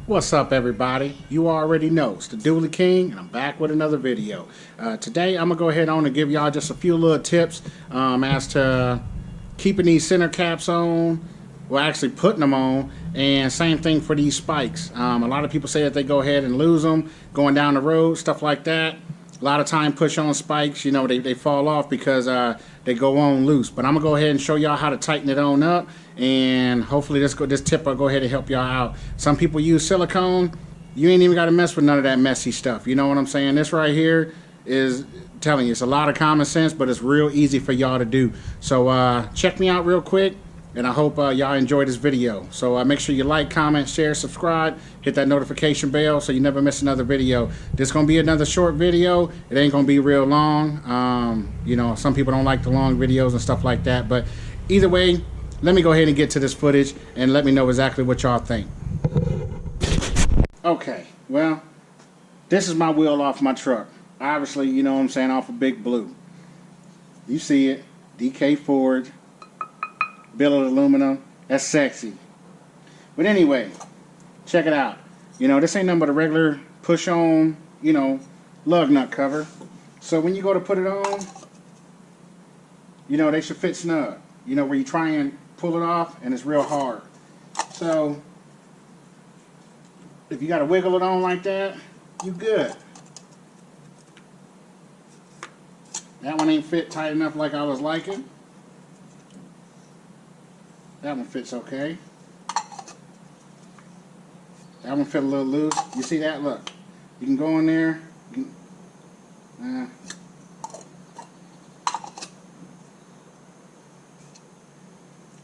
What's up, everybody? You already know it's the Dooley King, and I'm back with another video. Today I'm gonna go ahead on and give y'all just a few little tips as to keeping these center caps on, well, actually putting them on, and same thing for these spikes. A lot of people say that they go ahead and lose them going down the road, stuff like that. A lot of time push on spikes, you know, they fall off because they go on loose. But I'm gonna go ahead and show y'all how to tighten it on up, and hopefully this tip will go ahead and help y'all out. Some people use silicone. You ain't even got to mess with none of that messy stuff. You know what I'm saying? This right here is telling you it's a lot of common sense, but it's real easy for y'all to do. So check me out real quick. And I hope y'all enjoy this video. So make sure you like, comment, share, subscribe, hit that notification bell so you never miss another video. This is going to be another short video. It ain't going to be real long. You know, some people don't like the long videos and stuff like that. But either way, let me go ahead and get to this footage and let me know exactly what y'all think. Okay, well, this is my wheel off my truck. Obviously, you know what I'm saying, off of Big Blue. You see it, DK Forge. Billet aluminum, that's sexy. But anyway, check it out. You know, this ain't nothing but a regular push-on, you know, lug nut cover. So when you go to put it on, you know, they should fit snug. You know, where you try and pull it off and it's real hard. So if you got to wiggle it on like that, you good. That one ain't fit tight enough like I was liking. That one fits okay. That one fit a little loose. You see that? Look. You can go in there.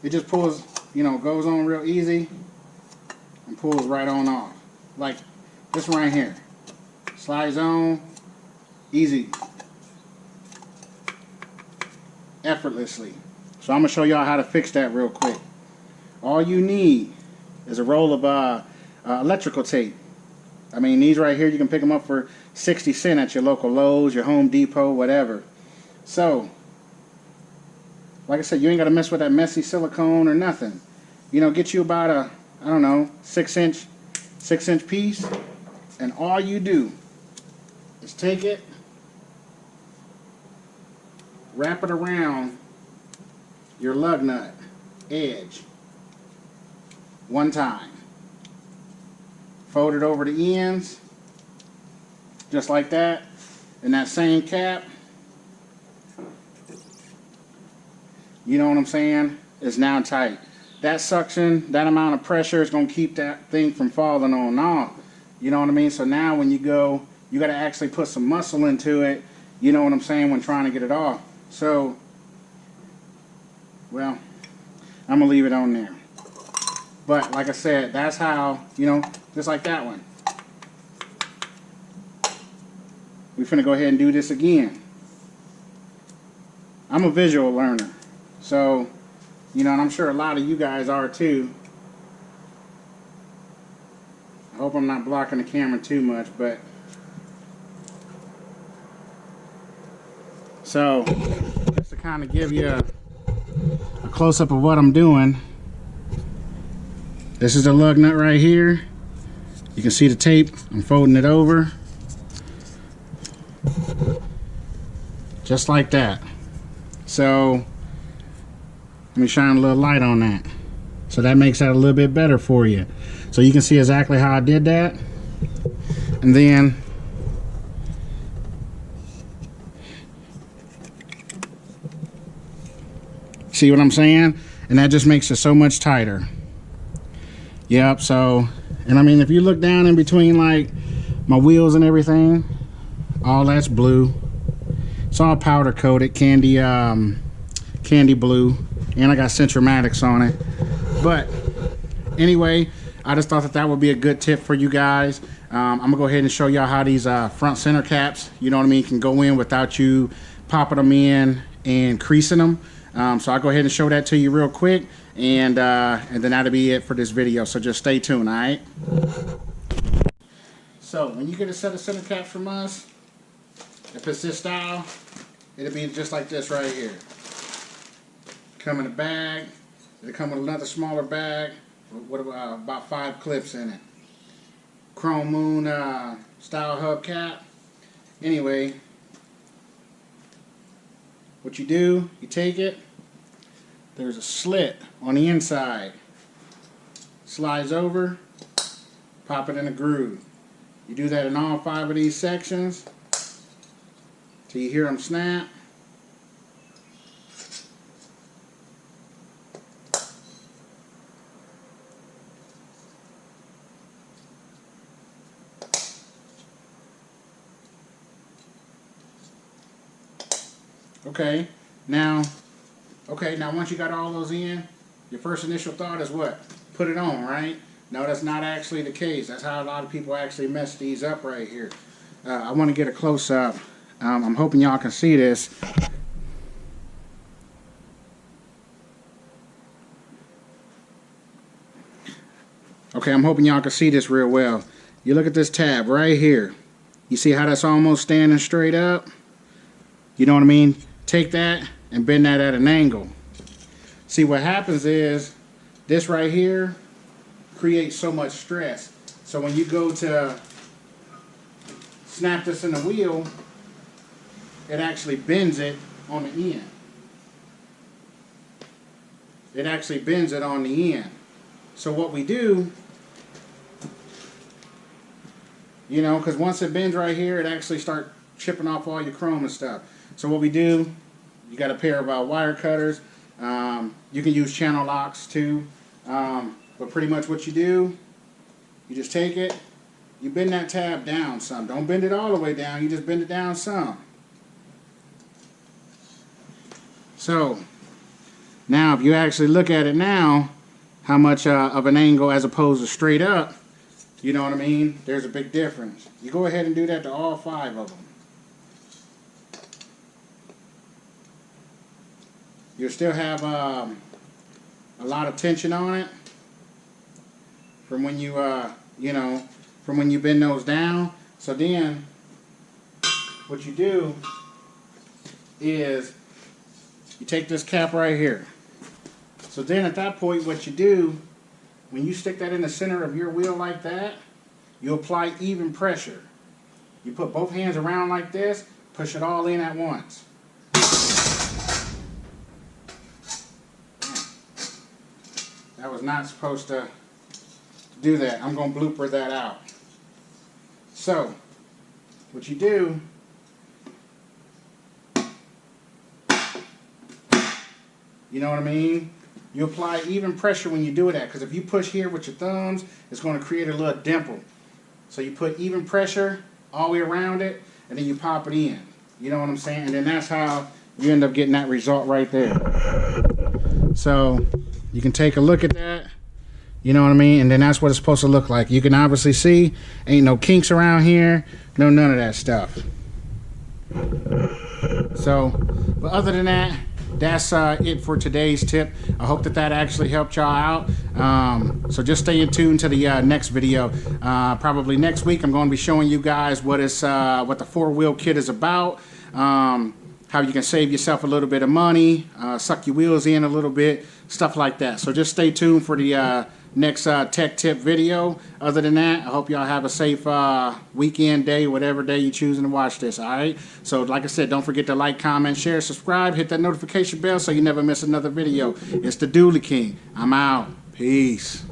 It just pulls, you know, goes on real easy and pulls right on off. Like this one right here. Slides on. Easy. Effortlessly. So I'm going to show y'all how to fix that real quick. All you need is a roll of electrical tape. I mean, these right here, you can pick them up for 60 cents at your local Lowe's, your Home Depot, whatever. So, like I said, you ain't got to mess with that messy silicone or nothing. You know, get you about a, I don't know, 6-inch piece. And all you do is take it, wrap it around your lug nut edge one time. Fold it over the ends just like that, and that same cap, you know what I'm saying, is now tight. That suction, that amount of pressure is going to keep that thing from falling on off. You know what I mean? So now when you go, you got to actually put some muscle into it, you know what I'm saying, when trying to get it off. So well, I'm going to leave it on there. But like I said, that's how, you know, just like that one. We're finna go ahead and do this again. I'm a visual learner. So, you know, and I'm sure a lot of you guys are too. I hope I'm not blocking the camera too much, but so just to kind of give you a close-up of what I'm doing. This is the lug nut right here. You can see the tape. I'm folding it over just like that. So let me shine a little light on that, so that makes that a little bit better for you, so you can see exactly how I did that. And then see what I'm saying? And that just makes it so much tighter. Yep, so, and I mean, if you look down in between, like, my wheels and everything, all that's blue. It's all powder coated, candy blue. And I got Centromatics on it. But, anyway, I just thought that that would be a good tip for you guys. I'm going to go ahead and show y'all how these front center caps, you know what I mean, can go in without you popping them in and creasing them. So I'll go ahead and show that to you real quick, and then that'll be it for this video. So just stay tuned, all right? So when you get a set of center caps from us, if it's this style, it'll be just like this right here. Come in a bag. It'll come with another smaller bag with about 5 clips in it. Chrome Moon style hubcap. Anyway, what you do, you take it, there's a slit on the inside, slides over, pop it in a groove. You do that in all 5 of these sections till you hear them snap. Okay, now once you got all those in, your first initial thought is what? Put it on, right? No, that's not actually the case. That's how a lot of people actually mess these up right here. I want to get a close-up. I'm hoping y'all can see this. Okay, I'm hoping y'all can see this real well. You look at this tab right here. You see how that's almost standing straight up? You know what I mean? Take that and bend that at an angle. See, what happens is this right here creates so much stress. So when you go to snap this in the wheel, it actually bends it on the end. It actually bends it on the end. So what we do, you know, because once it bends right here, it actually starts chipping off all your chrome and stuff. So what we do, you got a pair of wire cutters. You can use channel locks too. But pretty much what you do, you just take it, you bend that tab down some. Don't bend it all the way down, you just bend it down some. So, now if you actually look at it now, how much of an angle as opposed to straight up, you know what I mean? There's a big difference. You go ahead and do that to all 5 of them. You'll still have a lot of tension on it from when you, from when you bend those down. So then, what you do is you take this cap right here. So then at that point, what you do, when you stick that in the center of your wheel like that, you apply even pressure. You put both hands around like this, push it all in at once. That was not supposed to do that. I'm going to blooper that out. So, what you do, you know what I mean? You apply even pressure when you do that, because if you push here with your thumbs, it's going to create a little dimple. So you put even pressure all the way around it, and then you pop it in. You know what I'm saying? And then that's how you end up getting that result right there. So you can take a look at that. You know what I mean? And then that's what it's supposed to look like. You can obviously see, ain't no kinks around here, no none of that stuff. So, but other than that, that's it for today's tip. I hope that actually helped y'all out. So just stay in tune to the next video. Probably next week I'm going to be showing you guys what the 4-wheel kit is about. How you can save yourself a little bit of money, suck your wheels in a little bit, stuff like that. So just stay tuned for the next tech tip video. Other than that, I hope y'all have a safe weekend day, whatever day you're choosing to watch this, alright? So like I said, don't forget to like, comment, share, subscribe, hit that notification bell so you never miss another video. It's the Dually King. I'm out. Peace.